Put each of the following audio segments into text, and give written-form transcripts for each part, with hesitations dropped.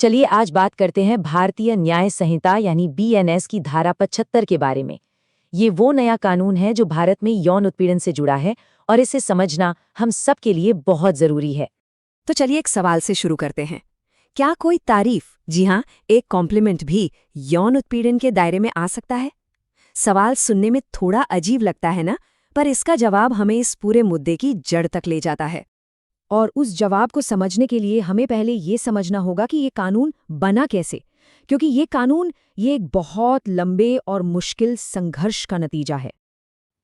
चलिए आज बात करते हैं भारतीय न्याय संहिता यानी बीएनएस की धारा 75 के बारे में। ये वो नया कानून है जो भारत में यौन उत्पीड़न से जुड़ा है और इसे समझना हम सब के लिए बहुत जरूरी है। तो चलिए एक सवाल से शुरू करते हैं। क्या कोई तारीफ, जी हाँ, एक कॉम्प्लीमेंट भी यौन उत्पीड़न के दायरे में आ सकता है? सवाल सुनने में थोड़ा अजीब लगता है ना, पर इसका जवाब हमें इस पूरे मुद्दे की जड़ तक ले जाता है। और उस जवाब को समझने के लिए हमें पहले ये समझना होगा कि ये कानून बना कैसे, क्योंकि ये एक बहुत लंबे और मुश्किल संघर्ष का नतीजा है।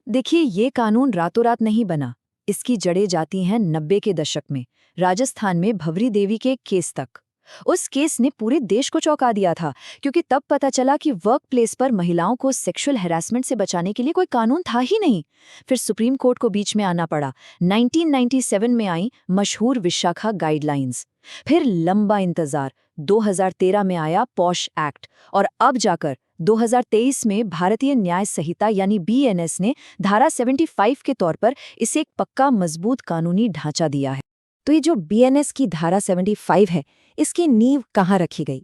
देखिए, ये कानून रातों रात नहीं बना। इसकी जड़ें जाती हैं 90 के दशक में, राजस्थान में भवरी देवी के केस तक। उस केस ने पूरे देश को चौंका दिया था, क्योंकि तब पता चला कि वर्क प्लेस पर महिलाओं को सेक्सुअल हैरेसमेंट से बचाने के लिए कोई कानून था ही नहीं। फिर सुप्रीम कोर्ट को बीच में आना पड़ा। 1997 में आई मशहूर विशाखा गाइडलाइंस। फिर लंबा इंतजार, 2013 में आया पॉश एक्ट, और अब जाकर 2023 में भारतीय न्याय संहिता यानी बीएनएस ने धारा 75 के तौर पर इसे एक पक्का मजबूत कानूनी ढांचा दिया है। तो ये जो बीएनएस की धारा 75 है, इसकी नींव कहाँ रखी गई?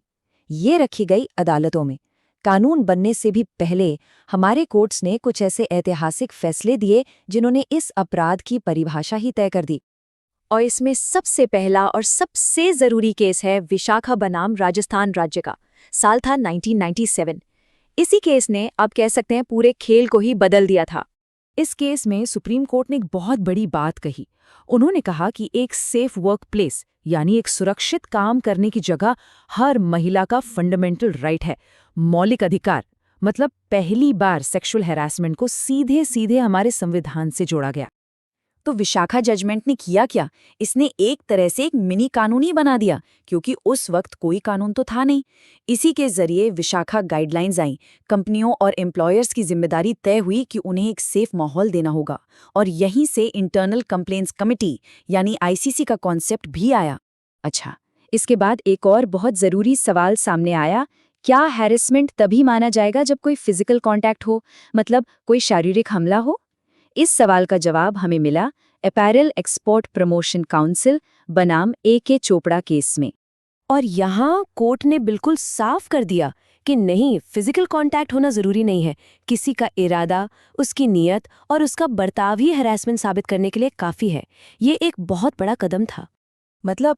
ये रखी गई अदालतों में। कानून बनने से भी पहले हमारे कोर्ट्स ने कुछ ऐसे ऐतिहासिक फैसले दिए जिन्होंने इस अपराध की परिभाषा ही तय कर दी। और इसमें सबसे पहला और सबसे जरूरी केस है विशाखा बनाम राजस्थान राज्य का। साल था 1997। इसी केस ने, अब कह सकते हैं, पूरे खेल को ही बदल दिया था। इस केस में सुप्रीम कोर्ट ने एक बहुत बड़ी बात कही। उन्होंने कहा कि एक सेफ वर्क प्लेस यानी एक सुरक्षित काम करने की जगह हर महिला का फंडामेंटल राइट है, मौलिक अधिकार। मतलब पहली बार सेक्सुअल हैरेसमेंट को सीधे सीधे हमारे संविधान से जोड़ा गया। तो विशाखा जजमेंट ने किया क्या? इसने एक तरह से एक मिनी कानून ही बना दिया, क्योंकि उस वक्त कोई कानून तो था नहीं। इसी के जरिए विशाखा गाइडलाइंस आईं। कंपनियों और एम्प्लॉयर्स की जिम्मेदारी तय हुई कि उन्हें एक सेफ माहौल देना होगा, और यहीं से इंटरनल कंप्लेंट्स कमिटी यानी आईसीसी का कॉन्सेप्ट भी आया। अच्छा, इसके बाद एक और बहुत जरूरी सवाल सामने आया। क्या हैरेसमेंट तभी माना जाएगा जब कोई फिजिकल कॉन्टैक्ट हो, मतलब कोई शारीरिक हमला हो? इस सवाल का जवाब हमें मिला अपैरल एक्सपोर्ट प्रमोशन काउंसिल बनाम ए.के. चोपड़ा केस में। और यहाँ कोर्ट ने बिल्कुल साफ कर दिया कि नहीं, फिजिकल कांटेक्ट होना जरूरी नहीं है। किसी का इरादा, उसकी नीयत और उसका बर्ताव ही हैरेसमेंट साबित करने के लिए काफी है। ये एक बहुत बड़ा कदम था। मतलब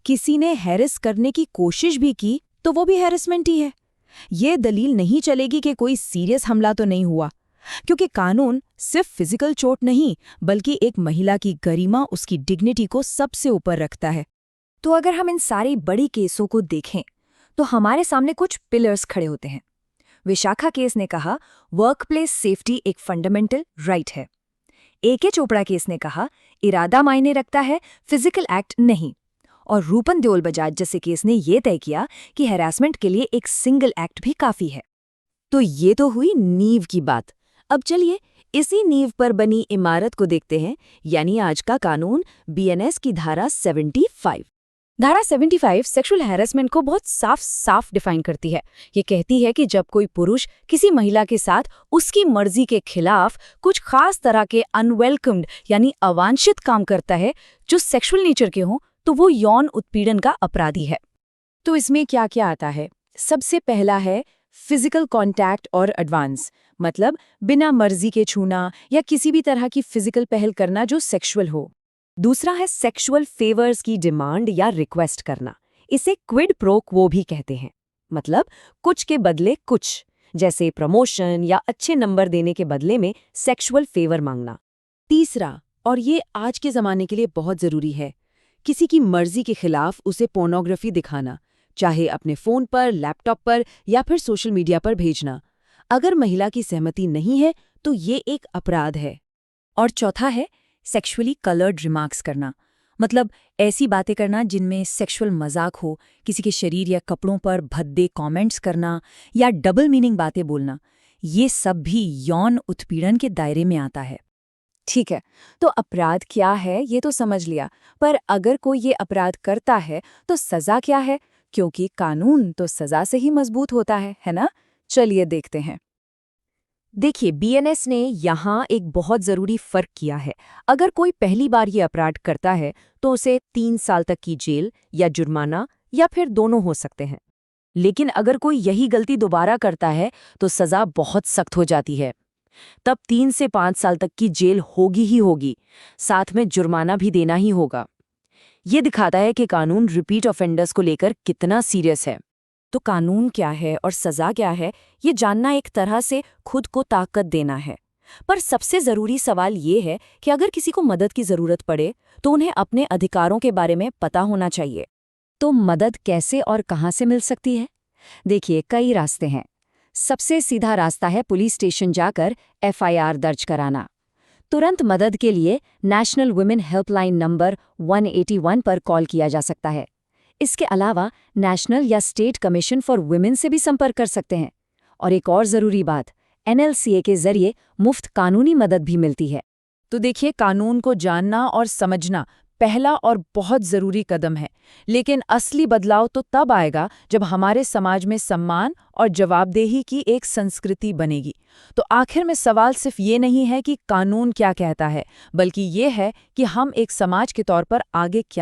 किसी ने हैरेस करने की कोशिश भी की तो वो भी हैरेसमेंट ही है। ये दलील नहीं चलेगी कि कोई सीरियस हमला तो नहीं हुआ, क्योंकि कानून सिर्फ फिजिकल चोट नहीं, बल्कि एक महिला की गरिमा, उसकी डिग्निटी को सबसे ऊपर रखता है। तो अगर हम इन सारी बड़ी केसों को देखें तो हमारे सामने कुछ पिलर्स खड़े होते हैं। विशाखा केस ने कहा वर्कप्लेस सेफ्टी एक फंडामेंटल राइट है। ए.के. चोपड़ा केस ने कहा इरादा मायने रखता है, फिजिकल एक्ट नहीं। और रूपन देओल बजाज जैसे केस ने यह तय किया कि हैरेसमेंट के लिए एक सिंगल एक्ट भी काफी है। तो ये तो हुई नींव की बात। अब चलिए इसी नींव पर बनी इमारत को देखते हैं, यानी आज का कानून बीएनएस की धारा 75। धारा 75 सेक्सुअल हैरेसमेंट को बहुत साफ डिफाइन करती है। ये कहती है कि जब कोई पुरुष किसी महिला के साथ उसकी मर्जी के खिलाफ कुछ खास तरह के अनवेलकम्ड यानी अवांछित काम करता है जो सेक्सुअल नेचर के हों, तो वो यौन उत्पीड़न का अपराधी है। तो इसमें क्या क्या आता है? सबसे पहला है फिजिकल कांटेक्ट और एडवांस, मतलब बिना मर्जी के छूना या किसी भी तरह की फिजिकल पहल करना जो सेक्सुअल हो। दूसरा है सेक्सुअल फेवर्स की डिमांड या रिक्वेस्ट करना। इसे क्विड प्रो क्वो भी कहते हैं, मतलब कुछ के बदले कुछ, जैसे प्रमोशन या अच्छे नंबर देने के बदले में सेक्सुअल फेवर मांगना। तीसरा, और ये आज के जमाने के लिए बहुत जरूरी है, किसी की मर्जी के खिलाफ उसे पोर्नोग्राफी दिखाना, चाहे अपने फोन पर, लैपटॉप पर या फिर सोशल मीडिया पर भेजना। अगर महिला की सहमति नहीं है तो ये एक अपराध है। और चौथा है सेक्सुअली कलर्ड रिमार्क्स करना, मतलब ऐसी बातें करना जिनमें सेक्सुअल मजाक हो, किसी के शरीर या कपड़ों पर भद्दे कमेंट्स करना या डबल मीनिंग बातें बोलना। ये सब भी यौन उत्पीड़न के दायरे में आता है। ठीक है, तो अपराध क्या है ये तो समझ लिया, पर अगर कोई ये अपराध करता है तो सजा क्या है? क्योंकि कानून तो सजा से ही मजबूत होता है ना? चलिए देखते हैं। देखिए, बीएनएस ने यहाँ एक बहुत ज़रूरी फ़र्क किया है। अगर कोई पहली बार ये अपराध करता है तो उसे 3 साल तक की जेल या जुर्माना या फिर दोनों हो सकते हैं। लेकिन अगर कोई यही गलती दोबारा करता है तो सजा बहुत सख्त हो जाती है। तब 3 से 5 साल तक की जेल होगी ही होगी, साथ में जुर्माना भी देना ही होगा। ये दिखाता है कि कानून रिपीट ऑफेंडर्स को लेकर कितना सीरियस है। तो कानून क्या है और सजा क्या है, ये जानना एक तरह से खुद को ताकत देना है। पर सबसे ज़रूरी सवाल ये है कि अगर किसी को मदद की ज़रूरत पड़े तो उन्हें अपने अधिकारों के बारे में पता होना चाहिए। तो मदद कैसे और कहाँ से मिल सकती है? देखिए, कई रास्ते हैं। सबसे सीधा रास्ता है पुलिस स्टेशन जाकर एफआईआर दर्ज कराना। तुरंत मदद के लिए नेशनल वुमेन हेल्पलाइन नंबर 181 पर कॉल किया जा सकता है। इसके अलावा नेशनल या स्टेट कमीशन फॉर वुमेन से भी संपर्क कर सकते हैं। और एक और ज़रूरी बात, NLCA के जरिए मुफ्त कानूनी मदद भी मिलती है। तो देखिए, कानून को जानना और समझना पहला और बहुत ज़रूरी कदम है। लेकिन असली बदलाव तो तब आएगा जब हमारे समाज में सम्मान और जवाबदेही की एक संस्कृति बनेगी। तो आखिर में सवाल सिर्फ ये नहीं है कि कानून क्या कहता है, बल्कि ये है कि हम एक समाज के तौर पर आगे क्या